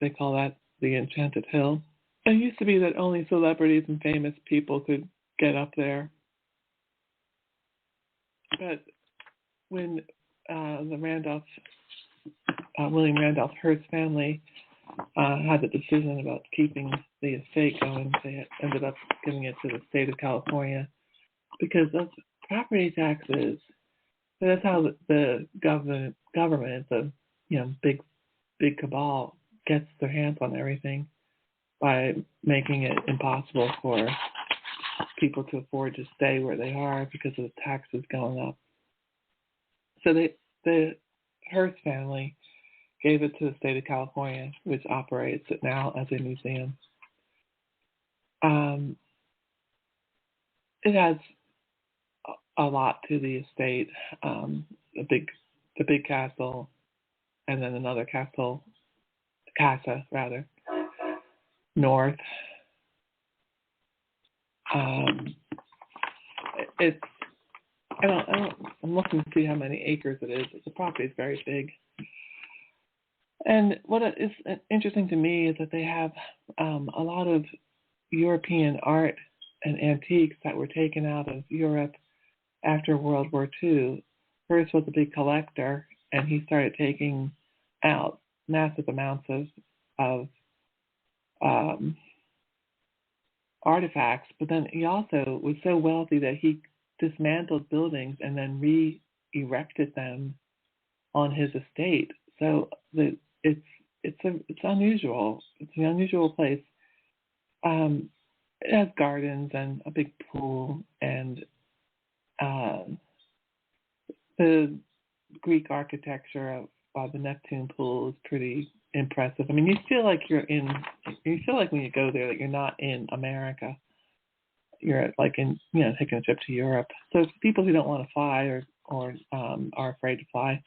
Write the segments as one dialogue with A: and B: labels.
A: they call that the Enchanted Hill. It used to be that only celebrities and famous people could get up there. But when the William Randolph Hearst family had the decision about keeping the estate going, they ended up giving it to the state of California because of property taxes. So that's how the government, the big cabal, gets their hands on everything by making it impossible for people to afford to stay where they are because of the taxes going up. So the Hearst family gave it to the state of California, which operates it now as a museum. It has a lot to the estate, the big castle, and then another casa north. I'm looking to see how many acres it is. The property is very big. And what is interesting to me is that they have a lot of European art and antiques that were taken out of Europe after World War II. Hearst was a big collector, and he started taking out massive amounts of artifacts. But then he also was so wealthy that he dismantled buildings and then re-erected them on his estate. So it's unusual. It's an unusual place. It has gardens and a big pool, and the Greek architecture of the Neptune pool is pretty impressive. I mean, you feel like when you go there that you're not in America. You're like taking a trip to Europe. So for people who don't want to fly or are afraid to fly,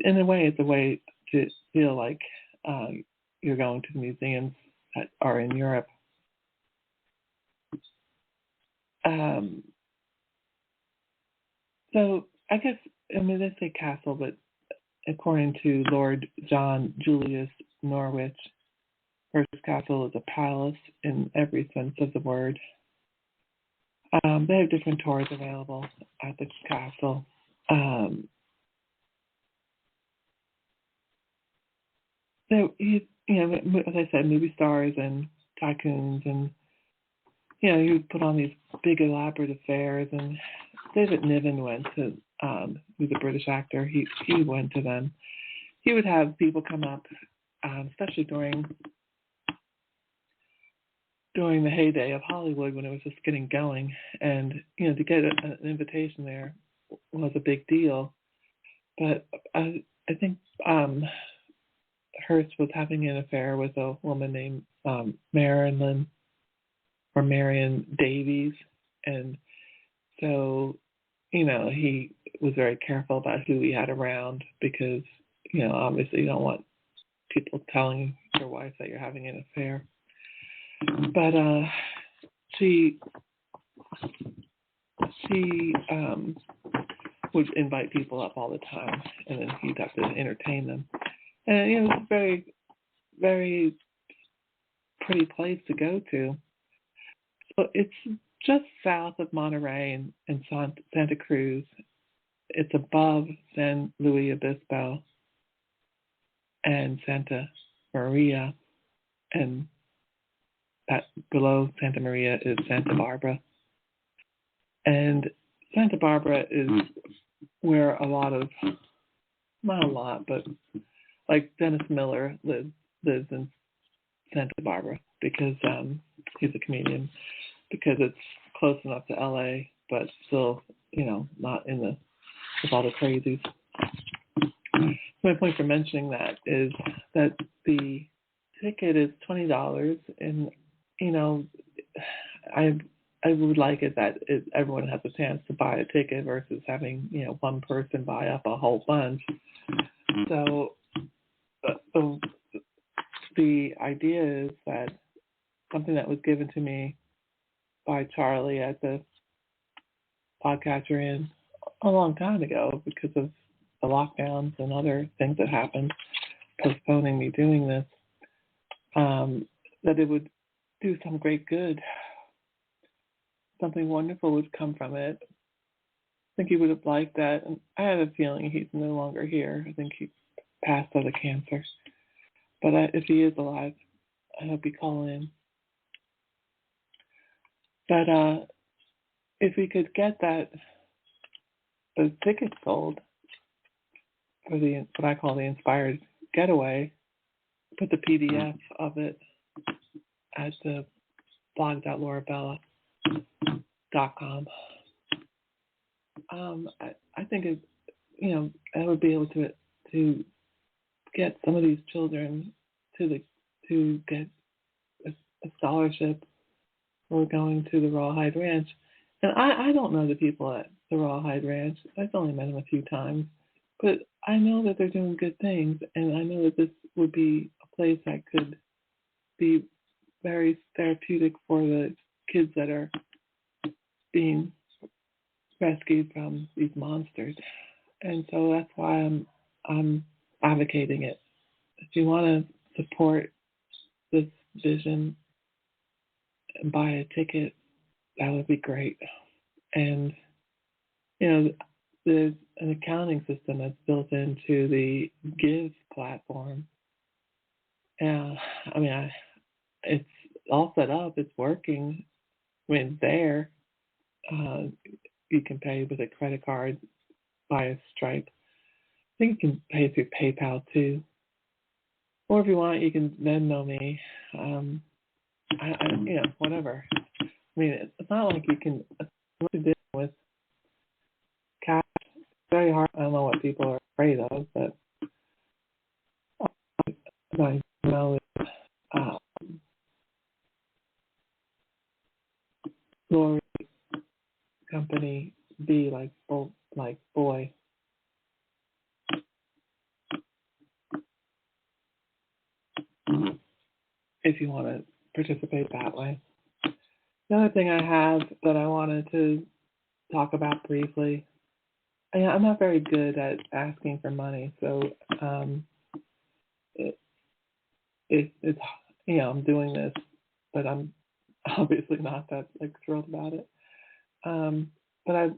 A: in a way, it's a way to feel like you're going to the museums that are in Europe. So I guess, they say castle, but according to Lord John Julius Norwich, Hearst Castle is a palace in every sense of the word. They have different tours available at the castle. So, as I said, movie stars and tycoons, and, you put on these big elaborate affairs. And David Niven went to, who's a British actor, he went to them. He would have people come up, especially during the heyday of Hollywood when it was just getting going. And, to get an invitation there was a big deal. But I think Hearst was having an affair with a woman named Marion Davies. And so, he was very careful about who he had around because, obviously you don't want people telling your wife that you're having an affair. But she would invite people up all the time, and then he'd have to entertain them. And it was a very, very pretty place to go to. So it's just south of Monterey and Santa Cruz. It's above San Luis Obispo and Santa Maria, and that below Santa Maria is Santa Barbara. And Santa Barbara is where not a lot, but like Dennis Miller lives in Santa Barbara because he's a comedian, because it's close enough to LA, but still, not with all the crazies. My point for mentioning that is that the ticket is $20, and I would like it that everyone has a chance to buy a ticket versus having one person buy up a whole bunch. So the idea is that something that was given to me by Charlie at the podcast you're in a long time ago because of the lockdowns and other things that happened, postponing me doing this. that it would do some great good. Something wonderful would come from it. I think he would have liked that. And I have a feeling he's no longer here. I think he passed of the cancer. But if he is alive, I hope he call in. But if we could get those tickets sold for what I call the Inspired Getaway, put the PDF of it at the blog.lorabella.com. I think I would be able to get some of these children to get a scholarship or going to the Rawhide Ranch. And I don't know the people at the Rawhide Ranch. I've only met them a few times, but I know that they're doing good things, and I know that this would be a place that could be very therapeutic for the kids that are being rescued from these monsters. And so that's why I'm advocating it. If you want to support this vision and buy a ticket, that would be great. And there's an accounting system that's built into the Give platform. It's all set up. It's working. It's there. You can pay with a credit card via Stripe. I think you can pay through PayPal too. Or if you want, you can Venmo me. Whatever. I mean, it's not like you can do with cash. It's very hard. I don't know what people are afraid of, but I know LoriAndCompany be like boy. If you want to participate that way. The other thing I have that I wanted to talk about briefly, I'm not very good at asking for money, so it's I'm doing this, but I'm obviously not that thrilled about it. But I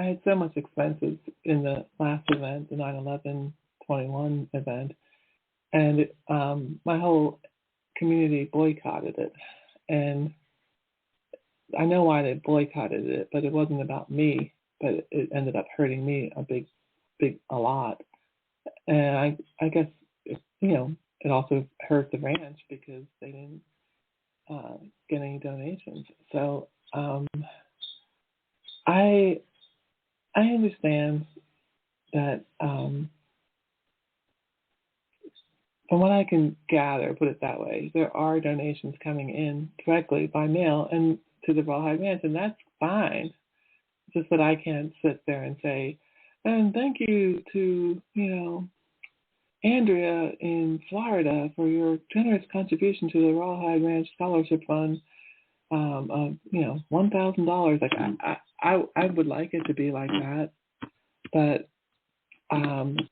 A: had so much expenses in the last event, the 9/11/21 event, and my whole community boycotted it. And I know why they boycotted it, but it wasn't about me, but it ended up hurting me a lot. And I guess, it also hurt the ranch because they didn't get any donations. So I understand that from what I can gather, put it that way, there are donations coming in directly by mail and to the Rawhide Ranch, and that's fine. It's just that I can't sit there and say, and thank you to, Andrea in Florida for your generous contribution to the Rawhide Ranch Scholarship Fund of, $1,000. Like I would like it to be like that, but the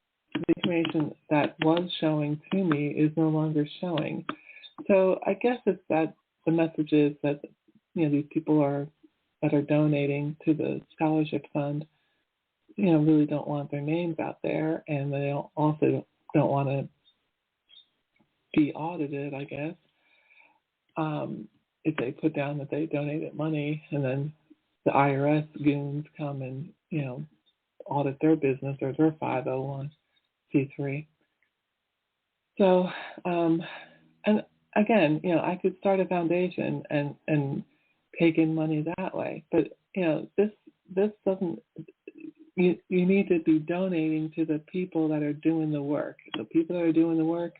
A: information that was showing to me is no longer showing. So I guess it's that the message is that these people that are donating to the scholarship fund, really don't want their names out there, and they also don't want to be audited, I guess. If they put down that they donated money, and then the IRS goons come and audit their business or their 501c3. So, and again, I could start a foundation and take in money that way, but this doesn't. You need to be donating to the people that are doing the work. The people that are doing the work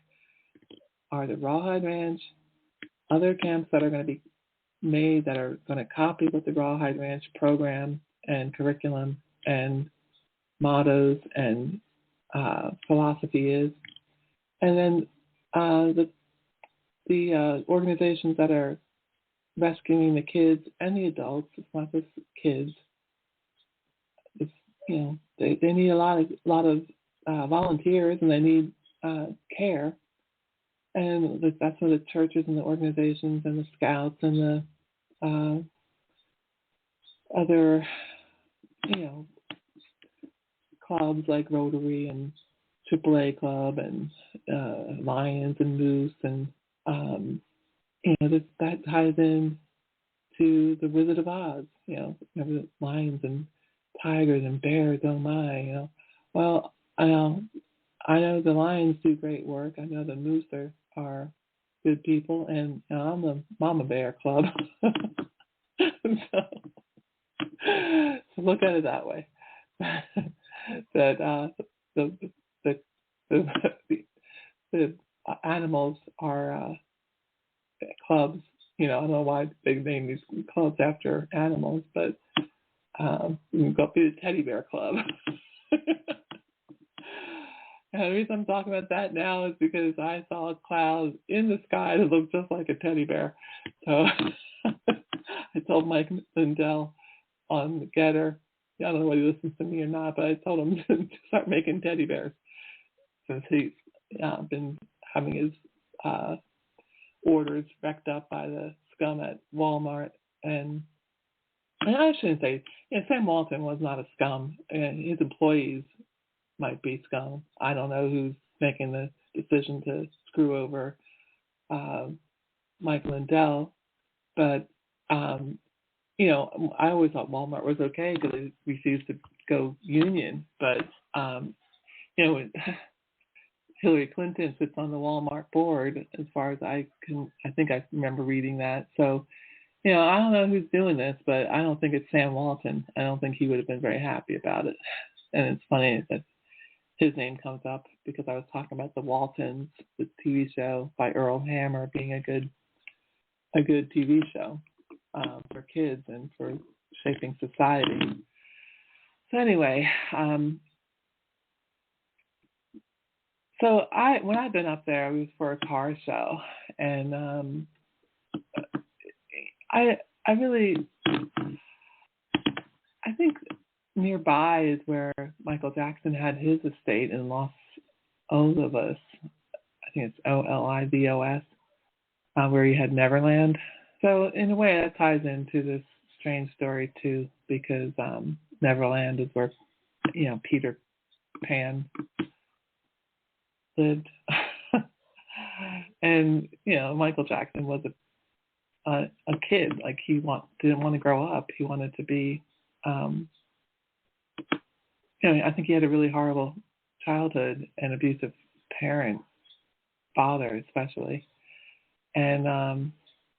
A: are the Rawhide Ranch, other camps that are going to be made that are going to copy what the Rawhide Ranch program and curriculum and mottos and philosophy is, and then the organizations that are rescuing the kids and the adults. It's not just kids. It's they need a lot of volunteers, and they need care. And that's where the churches and the organizations and the scouts and the other, clubs like Rotary and AAA Club and Lions and Moose and that ties in to the Wizard of Oz. Remember the lions and tigers and bears. Oh my! Well, I know the lions do great work. I know the moose are good people, and I'm the Mama Bear Club. So look at it that way. That the animals are clubs. I don't know why they name these clubs after animals, but you can go be the Teddy Bear Club. And the reason I'm talking about that now is because I saw a cloud in the sky that looked just like a teddy bear. So I told Mike Lindell on the Getter, I don't know whether he listens to me or not, but I told him to start making teddy bears since he's been having his orders wrecked up by the scum at Walmart. And I shouldn't say, Sam Walton was not a scum, and his employees might be scum. I don't know who's making the decision to screw over Mike Lindell, but I always thought Walmart was okay because they refused to go union. But when Hillary Clinton sits on the Walmart board, as far as I think I remember reading that. So, I don't know who's doing this, but I don't think it's Sam Walton. I don't think he would have been very happy about it. And it's funny that his name comes up because I was talking about the Waltons, the TV show by Earl Hammer being a good TV show for kids and for shaping society. So anyway, so when I've been up there, it was for a car show, and I think nearby is where Michael Jackson had his estate in Los Olivos. I think it's Olivos, where he had Neverland. So in a way, that ties into this strange story too, because Neverland is where Peter Pan lived, and Michael Jackson was a kid. Like he didn't want to grow up. He wanted to be. I think he had a really horrible childhood and abusive parents, father especially, and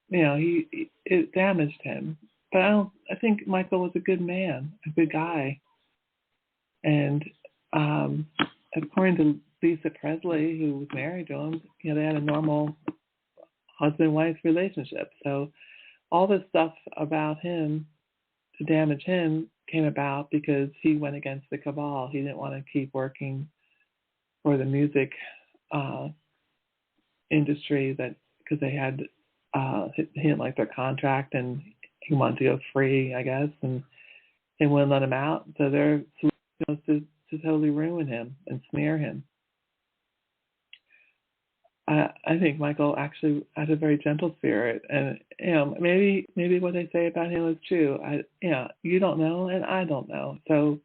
A: it damaged him. But I think Michael was a good man, a good guy, and according to Lisa Presley, who was married to him, they had a normal husband-wife relationship. So all this stuff about him to damage him came about because he went against the cabal. He didn't want to keep working for the music industry because they had he didn't like their contract and he wanted to go free, I guess, and they wouldn't let him out. So they're supposed to totally ruin him and smear him. I think Michael actually had a very gentle spirit, and maybe what they say about him is true. You don't know, and I don't know. So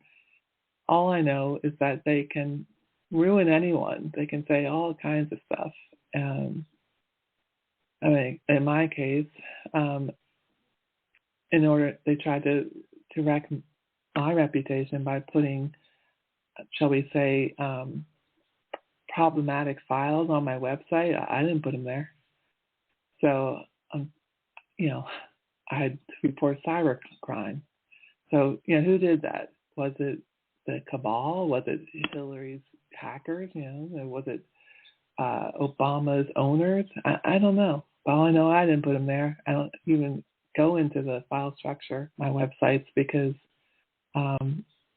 A: all I know is that they can ruin anyone. They can say all kinds of stuff. In my case, they tried to wreck my reputation by putting, shall we say, problematic files on my website. I didn't put them there. So, I had to report cybercrime. So, who did that? Was it the cabal? Was it Hillary's hackers? Was it Obama's owners? I don't know. All I know, I didn't put them there. I don't even go into the file structure, my websites, because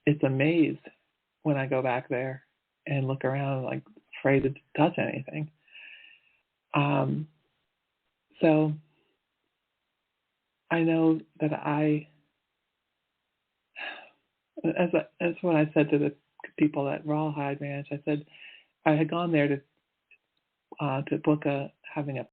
A: it's a maze when I go back there and look around, like afraid to touch anything. So I know that as what I said to the people at Rawhide Ranch, I said I had gone there to to book having a